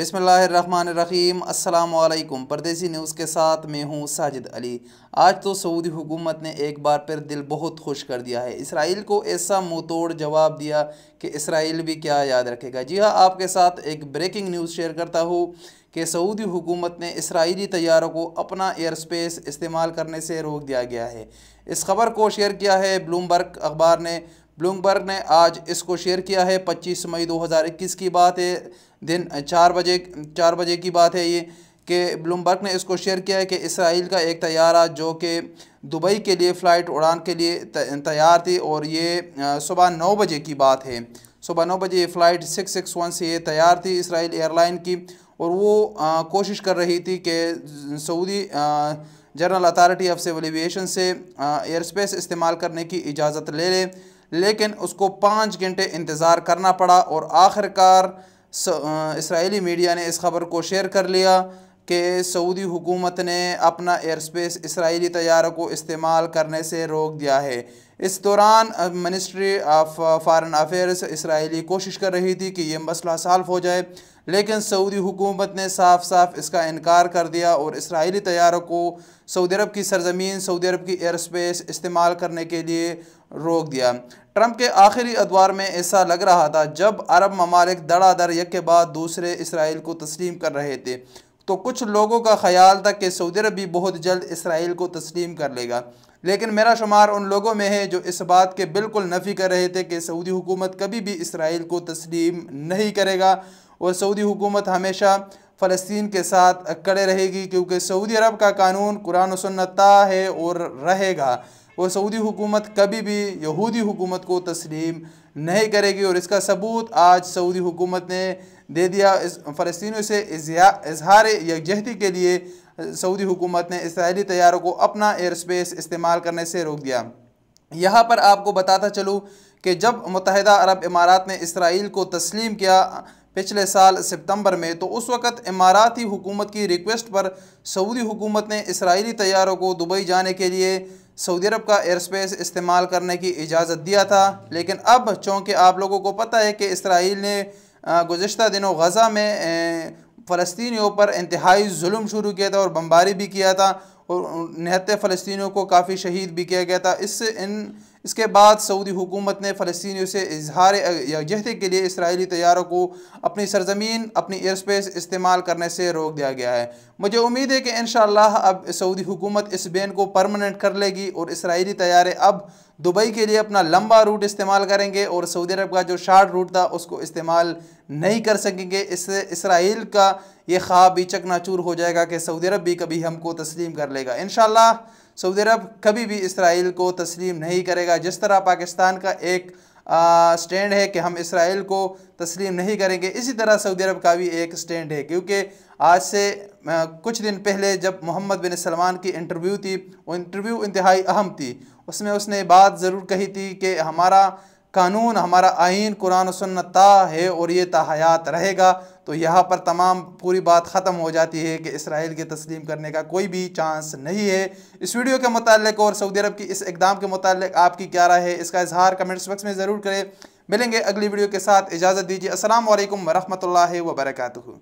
बिस्मिल्लाहिर्रहमानिर्रहीम अस्सलामुअलैकुम। परदेसी न्यूज़ के साथ मैं हूँ साजिद अली। आज तो सऊदी हुकूमत ने एक बार फिर दिल बहुत खुश कर दिया है। इसराइल को ऐसा मुँह तोड़ जवाब दिया कि इसराइल भी क्या याद रखेगा। जी हाँ, आपके साथ एक ब्रेकिंग न्यूज़ शेयर करता हूँ कि सऊदी हुकूमत ने इसराइली तैयारों को अपना एयर स्पेस इस्तेमाल करने से रोक दिया गया है। इस खबर को शेयर किया है ब्लूमबर्ग अखबार ने। ब्लूमबर्ग ने आज इसको शेयर किया है। 25 मई 2021 की बात है, दिन 4 बजे की बात है ये, कि ब्लूमबर्ग ने इसको शेयर किया है कि इसराइल का एक तैयारा जो कि दुबई के लिए फ़्लाइट उड़ान के लिए तैयार थी, और ये सुबह 9 बजे की बात है। सुबह 9 बजे ये फ़्लाइट 661 से ये तैयार थी इसराइल एयरलाइन की, और वो कोशिश कर रही थी कि Saudi General Authority of Civil Aviation से एयर स्पेस इस्तेमाल करने की इजाज़त ले ले, लेकिन उसको 5 घंटे इंतज़ार करना पड़ा। और आखिरकार इसराइली मीडिया ने इस खबर को शेयर कर लिया कि सऊदी हुकूमत ने अपना एयर स्पेस इसराइली तैयारों को इस्तेमाल करने से रोक दिया है। इस दौरान ministry of foreign affairs Israeli कोशिश कर रही थी कि ये मसला सॉल्व हो जाए, लेकिन सऊदी हुकूमत ने साफ साफ इसका इनकार कर दिया और इसराइली तैयारों को सऊदी अरब की सरजमीन, सऊदी अरब की एयर स्पेस इस्तेमाल करने के लिए रोक दिया। ट्रंप के आखिरी अदवार में ऐसा लग रहा था जब अरब ममालिक धड़ाधड़ एक के बाद दूसरे इसराइल को तस्लीम कर रहे थे, तो कुछ लोगों का ख्याल था कि सऊदी अरब भी बहुत जल्द इसराइल को तस्लीम कर लेगा। लेकिन मेरा शुमार उन लोगों में है जो इस बात के बिल्कुल नफ़ी कर रहे थे कि सऊदी हुकूमत कभी भी इसराइल को तस्लीम नहीं करेगा, और सऊदी हुकूमत हमेशा फ़लस्तीन के साथ खड़े रहेगी, क्योंकि सऊदी अरब का कानून कुरान और सुन्नत है और रहेगा। और सऊदी हुकूमत कभी भी यहूदी हुकूमत को तस्लीम नहीं करेगी, और इसका सबूत आज सऊदी हुकूमत ने दे दिया। फ़लस्तीनियों से इजहार यकजहती के लिए सऊदी हुकूमत ने इसराइली तैयारों को अपना एयर स्पेस इस्तेमाल करने से रोक दिया। यहाँ पर आपको बताता चलूँ कि जब मुत्तहिदा अरब इमारात ने इसराइल को तस्लीम किया पिछले साल सितंबर में, तो उस वक़्त इमाराती हुकूमत की रिक्वेस्ट पर सऊदी हुकूमत ने इसराइली तैयारों को दुबई जाने के लिए सऊदी अरब का एयर स्पेस इस्तेमाल करने की इजाज़त दिया था। लेकिन अब चूँकि आप लोगों को पता है कि इसराइल ने गुज़िश्ता दिनों गज़ा में फ़लस्तीनियों पर इंतहाई जुल्म शुरू किया था और बमबारी भी किया था, और निहत्ते फ़लस्तीनियों को काफ़ी शहीद भी किया गया था। इसके बाद सऊदी हुकूमत ने फ़लस्तीनियों से इजहार यकजहती के लिए इसराइली तैयारों को अपनी सरजमीन, अपनी एयर स्पेस इस्तेमाल करने से रोक दिया गया है। मुझे उम्मीद है कि इंशाअल्लाह अब सऊदी हुकूमत इस बैन को परमानेंट कर लेगी और इसराइली तैयारे अब दुबई के लिए अपना लंबा रूट इस्तेमाल करेंगे, और सऊदी अरब का जो शार्ट रूट था उसको इस्तेमाल नहीं कर सकेंगे। इससे इसराइल का ये ख्वाब भी चकनाचूर हो जाएगा कि सऊदी अरब भी कभी हमको तस्लीम कर लेगा। इंशाअल्लाह सऊदी अरब कभी भी इसराइल को तस्लीम नहीं करेगा। जिस तरह पाकिस्तान का एक स्टैंड है कि हम इसराइल को तस्लीम नहीं करेंगे, इसी तरह सऊदी अरब का भी एक स्टैंड है। क्योंकि आज से कुछ दिन पहले जब मोहम्मद बिन सलमान की इंटरव्यू थी, वो इंटरव्यू इंतहाई अहम थी। उसमें उसने बात ज़रूर कही थी कि हमारा कानून, हमारा आइन कुरान और सुन्नत है और ये ताहयात रहेगा। तो यहाँ पर तमाम पूरी बात ख़त्म हो जाती है कि इसराइल के तस्लीम करने का कोई भी चांस नहीं है। इस वीडियो के मुताल्लिक़ और सऊदी अरब की इस इक़दाम के मुताल्लिक़ आपकी क्या राय है, इसका इजहार कमेंट्स बॉक्स में ज़रूर करें। मिलेंगे अगली वीडियो के साथ, इजाज़त दीजिए। अस्सलाम वालेकुम वरहमतुल्लाहि वबरकातुहू।